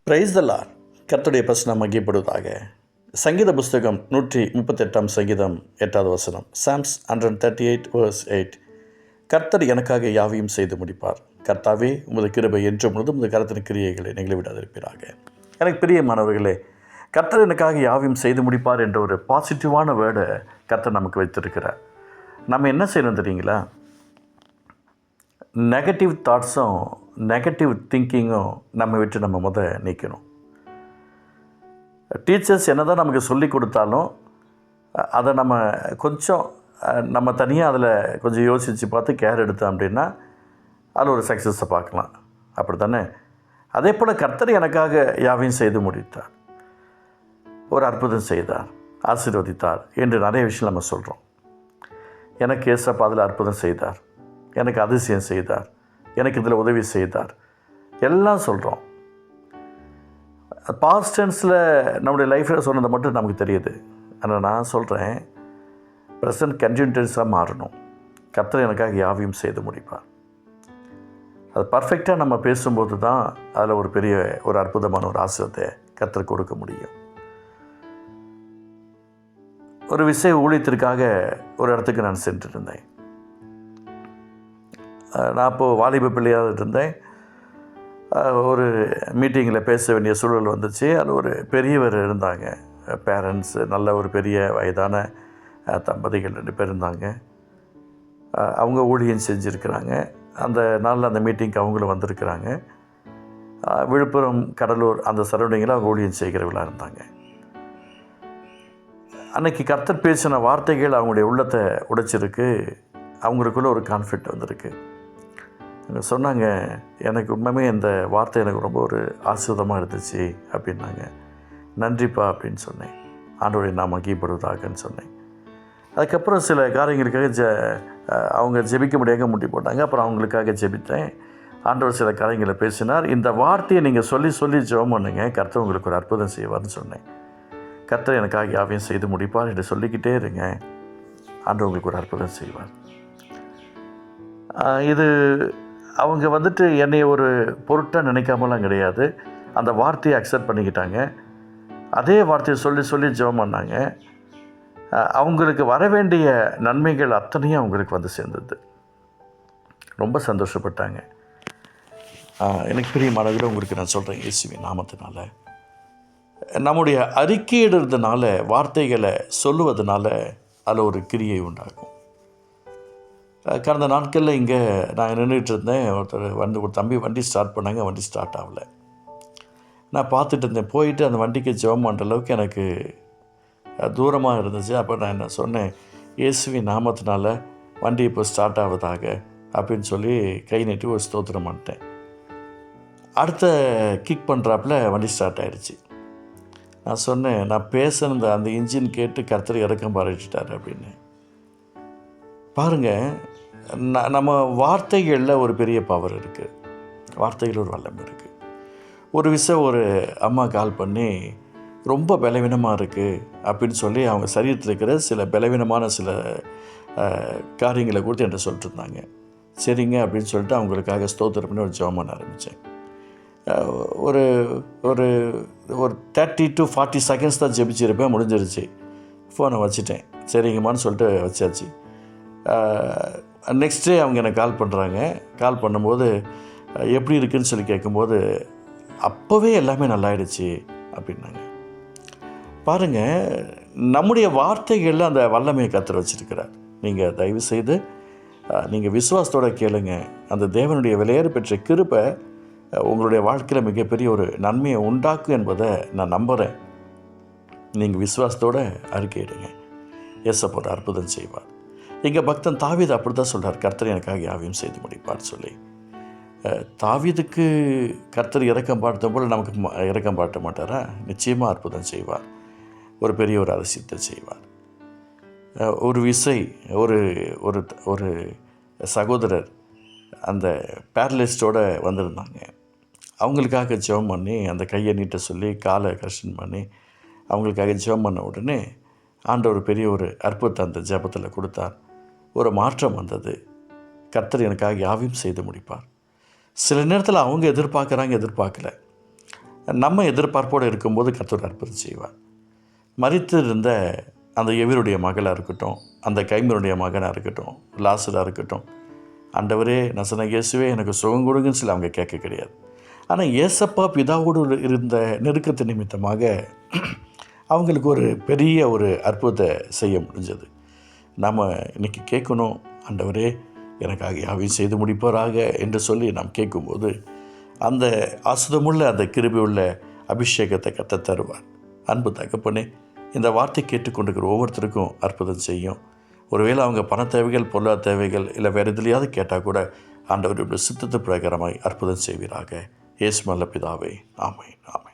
Praise the Lord. கர்த்தருடைய பிரசனம் மகிமைப்படுவதாக. சங்கீத புஸ்தகம் 138 சங்கீதம் 8வது வசனம். Psalms 138 verse 8. கர்த்தர் எனக்காக யாவையும் செய்து முடிப்பார். கர்த்தாவே, உமது கிருபை என்றும் முழுதும் உமது கரத்தின் கிரியைகளை நிகழ விடாதிருப்பீராக. எனக்கு பிரியமானவர்களே, கர்த்தர் எனக்காக யாவையும் செய்து முடிப்பார் என்ற ஒரு பாசிட்டிவான வேர்டை கர்த்தர் நமக்கு வைத்திருக்கிறார். நம்ம என்ன செய்யணும் தெரியுங்களா? நெகட்டிவ் தாட்ஸும் நெகட்டிவ் திங்கிங்கும் நம்ம விட்டு நம்ம நீக்கணும். டீச்சர்ஸ் என்ன தான் நமக்கு சொல்லி கொடுத்தாலும் அதை நம்ம கொஞ்சம் நம்ம தனியாக அதில் கொஞ்சம் யோசித்து பார்த்து கேர் எடுத்தோம் அப்படின்னா அதில் ஒரு சக்ஸஸை பார்க்கலாம். அப்படி தானே? அதே போல் கர்த்தர் எனக்காக யாவையும் செய்து முடித்தார், ஒரு அற்புதம் செய்தார், ஆசீர்வதித்தார் என்று நிறைய விஷயம் நம்ம சொல்கிறோம். எனக்கு ஏசப்பா அதில் அற்புதம் செய்தார், எனக்கு அதிசயம் செய்தார், எனக்கு இதில் உதவி செய்தார், எல்லாம் சொல்கிறோம். பாஸ்ட் டென்ஸில் நம்முடைய லைஃப்பில் சொன்னதை மட்டும் நமக்கு தெரியுது. ஆனால் நான் சொல்கிறேன், ப்ரெசன்ட் கண்டினியூஸாக மாறணும். கர்த்தர் எனக்காக யாவையும் செய்து முடிப்பார். அது பர்ஃபெக்டாக நம்ம பேசும்போது தான் அதில் ஒரு பெரிய ஒரு அற்புதமான ஒரு ஆசீர்வாதத்தை கர்த்தர் கொடுக்க முடியும். ஒரு விஷய ஊழியத்திற்காக ஒரு இடத்துக்கு நான் சென்றிருந்தேன். நான் அப்போது வாலிப பிள்ளையாக இருந்தேன். ஒரு மீட்டிங்கில் பேச வேண்டிய சூழல் வந்துச்சு. அதில் ஒரு பெரியவர் இருந்தாங்க, பேரண்ட்ஸு, நல்ல ஒரு பெரிய வயதான தம்பதிகள் 2 பேர் இருந்தாங்க. அவங்க ஊழியம் செஞ்சுருக்கிறாங்க. அந்த நாளில் அந்த மீட்டிங்க்கு அவங்களும் வந்திருக்கிறாங்க. விழுப்புரம், கடலூர் அந்த சரௌண்டிங்கில் அவங்க ஊழியம் செய்கிறவர்களாக இருந்தாங்க. அன்றைக்கி கர்த்தர் பேசின வார்த்தைகள் அவங்களுடைய உள்ளத்தை உடைச்சிருக்கு. அவங்களுக்குள்ளே ஒரு கான்ஃப்ளிக்ட் வந்திருக்கு. அவங்க சொன்னாங்க, எனக்கு உண்மையுமே இந்த வார்த்தை எனக்கு ரொம்ப ஒரு ஆசீர்வாதமாக இருந்துச்சு அப்படின்னாங்க. நன்றிப்பா அப்படின்னு சொன்னேன். ஆண்டவருடைய நாமம் மகிமைப்படுவதாகன்னு சொன்னேன். அதுக்கப்புறம் சில காரியங்களுக்காக அவங்க ஜெபிக்க முடியாத முட்டி போட்டாங்க. அப்புறம் அவங்களுக்காக ஜெபித்தேன். ஆண்டவர் சில காரியங்களை பேசினார். இந்த வார்த்தையை நீங்கள் சொல்லி சொல்லி ஜெபம் பண்ணுங்க, கர்த்தர் உங்களுக்கு ஒரு அற்புதம் செய்வார்னு சொன்னேன். கர்த்தர் எனக்காக யாவையும் செய்து முடிப்பார் என்று சொல்லிக்கிட்டே இருங்க, ஆண்டவர் உங்களுக்கு ஒரு அற்புதம் செய்வார். இது அவங்க வந்துட்டு என்னை ஒரு பொருட்டாக நினைக்காமலாம் கிடையாது. அந்த வார்த்தையை அக்செப்ட் பண்ணிக்கிட்டாங்க. அதே வார்த்தையை சொல்லி சொல்லி ஜெபம் பண்ணாங்க. அவங்களுக்கு வர வேண்டிய நன்மைகள் அத்தனையும் அவங்களுக்கு வந்து சேர்ந்தது. ரொம்ப சந்தோஷப்பட்டாங்க. எனக்கு பிரியமானவர்களே, உங்களுக்கு நான் சொல்கிறேன், இயேசுவின் நாமத்தினால நம்முடைய அறிக்கையிடுறதுனால, வார்த்தைகளை சொல்லுவதனால அதில் ஒரு கிரியை உண்டாகும். கடந்த நாட்களில் இங்கே நான் நின்றுட்டு இருந்தேன். ஒரு தம்பி வண்டி ஸ்டார்ட் பண்ணாங்க. வண்டி ஸ்டார்ட் ஆகலை. நான் பார்த்துட்டு இருந்தேன். போயிட்டு அந்த வண்டிக்கு ஜெபம் பண்ணுற அளவுக்கு எனக்கு தூரமாக இருந்துச்சு. அப்போ நான் என்ன சொன்னேன், இயேசுவின் நாமத்தினால வண்டி இப்போ ஸ்டார்ட் ஆகுதாக அப்படின்னு சொல்லி கை நீட்டி ஒரு ஸ்தோத்திரம் பண்ணிட்டேன். அடுத்த கிக் பண்ணுறாப்புல வண்டி ஸ்டார்ட் ஆகிடுச்சு. நான் சொன்னேன், நான் பேசுனது அந்த இன்ஜின் கேட்டு கர்த்தர் இறக்கம் பாராட்டிட்டார் அப்படின்னு. பாருங்கள், நம்ம வார்த்தைகளில் ஒரு பெரிய பவர் இருக்குது. வார்த்தைகள் ஒரு வல்லமை இருக்குது. ஒரு விஷயம், ஒரு அம்மா கால் பண்ணி ரொம்ப பலவீனமாக இருக்குது அப்படின்னு சொல்லி அவங்க சரீரத்தில் இருக்கிற சில பலவீனமான சில காரியங்களை கொடுத்து என்கிட்ட சொல்லிட்டு இருந்தாங்க. சரிங்க அப்படின்னு சொல்லிட்டு அவங்களுக்காக ஸ்தோத்திரம் பண்ணி ஒரு ஜெபம் பண்ண ஆரம்பித்தேன். ஒரு ஒரு ஒரு 30 to 40 seconds தான் ஜெபிச்சிருப்பேன். முடிஞ்சிருச்சு. ஃபோனை வச்சுட்டேன். சரிங்கம்மான்னு சொல்லிட்டு வச்சாச்சு. நெக்ஸ்ட் டே அவங்க எனக்கு கால் பண்ணுறாங்க. கால் பண்ணும்போது எப்படி இருக்குதுன்னு சொல்லி கேட்கும்போது, அப்போவே எல்லாமே நல்லாயிடுச்சு அப்படின்னாங்க. பாருங்கள், நம்முடைய வார்த்தைகளில் அந்த வல்லமையை கர்த்தர் வச்சுருக்கிறார். நீங்கள் தயவுசெய்து நீங்கள் விசுவாசத்தோடு கேளுங்க. அந்த தேவனுடைய விலையேற பெற்ற கிருபை உங்களுடைய வாழ்க்கையில் மிகப்பெரிய ஒரு நன்மையை உண்டாக்கும் என்பதை நான் நம்புகிறேன். நீங்கள் விசுவாசத்தோடு அறிக்கையிடுங்க, ஏசப்பா ஒரு அற்புதம் செய்வார். எங்கள் பக்தன் தாவீது அப்படி தான் சொல்கிறார், கர்த்தர் எனக்காக யாவையும் செய்து முடிப்பார் சொல்லி. தாவீதுக்கு கர்த்தர் இரக்கம் பாட்ட போல் நமக்கு இரக்கம் பாட்ட மாட்டாரா? நிச்சயமாக அற்புதம் செய்வார், ஒரு பெரிய ஒரு அதிசயத்தை செய்வார். ஒரு விசை ஒரு ஒரு ஒரு சகோதரர் அந்த பேரலிஸ்டோடு வந்திருந்தாங்க. அவங்களுக்காக ஜெபம் பண்ணி அந்த கையை நீட்ட சொல்லி காலை கர்ஷன் பண்ணி அவங்களுக்காக ஜெபம் பண்ண உடனே ஆண்டவர் பெரிய ஒரு அற்புதத்தை அந்த ஜெபத்தில் கொடுத்தார். ஒரு மாற்றம் வந்தது. கர்த்தர் எனக்காக யாவையும் செய்து முடிப்பார். சில நேரத்தில் அவங்க எதிர்பார்க்குறாங்க, எதிர்பார்க்கல. நம்ம எதிர்பார்ப்போடு இருக்கும்போது கர்த்தர் அற்புதம் செய்வார். மரித்து இருந்த அந்த எவிருடைய மகளாக இருக்கட்டும், அந்த கைம்பனுடைய மகனாக இருக்கட்டும், லாசராக இருக்கட்டும், ஆண்டவரே நசன இயேசுவே எனக்கு சுகம் கொடுங்கன்னு சொல்லி அவங்க கேட்க கிடையாது. ஆனால் ஏசப்பா பிதாவோடு இருந்த நெருக்கத்து நிமித்தமாக அவங்களுக்கு ஒரு பெரிய ஒரு அற்புதத்தை செய்ய முடிஞ்சது. நாம் இன்றைக்கி கேட்கணும், ஆண்டவரே எனக்காக யாவையும் செய்து முடிப்பாராக என்று சொல்லி நாம் கேட்கும்போது அந்த அசுதமுள்ள அந்த கிருபை உள்ள அபிஷேகத்தை கர்த்தர் தருவார். அன்பு தகப்பனே, இந்த வார்த்தை கேட்டுக்கொண்டிருக்கிற ஒவ்வொருத்தருக்கும் அற்புதம் செய்யும். ஒருவேளை அவங்க பண தேவைகள், பொருளாதார தேவைகள் இல்லை வேறு எதுலையாவது கேட்டால் கூட ஆண்டவருடைய சித்தத்து பிரகாரமாய் அற்புதம் செய்வீராக. இயேசு நல்ல பிதாவே, ஆமென், ஆமென்.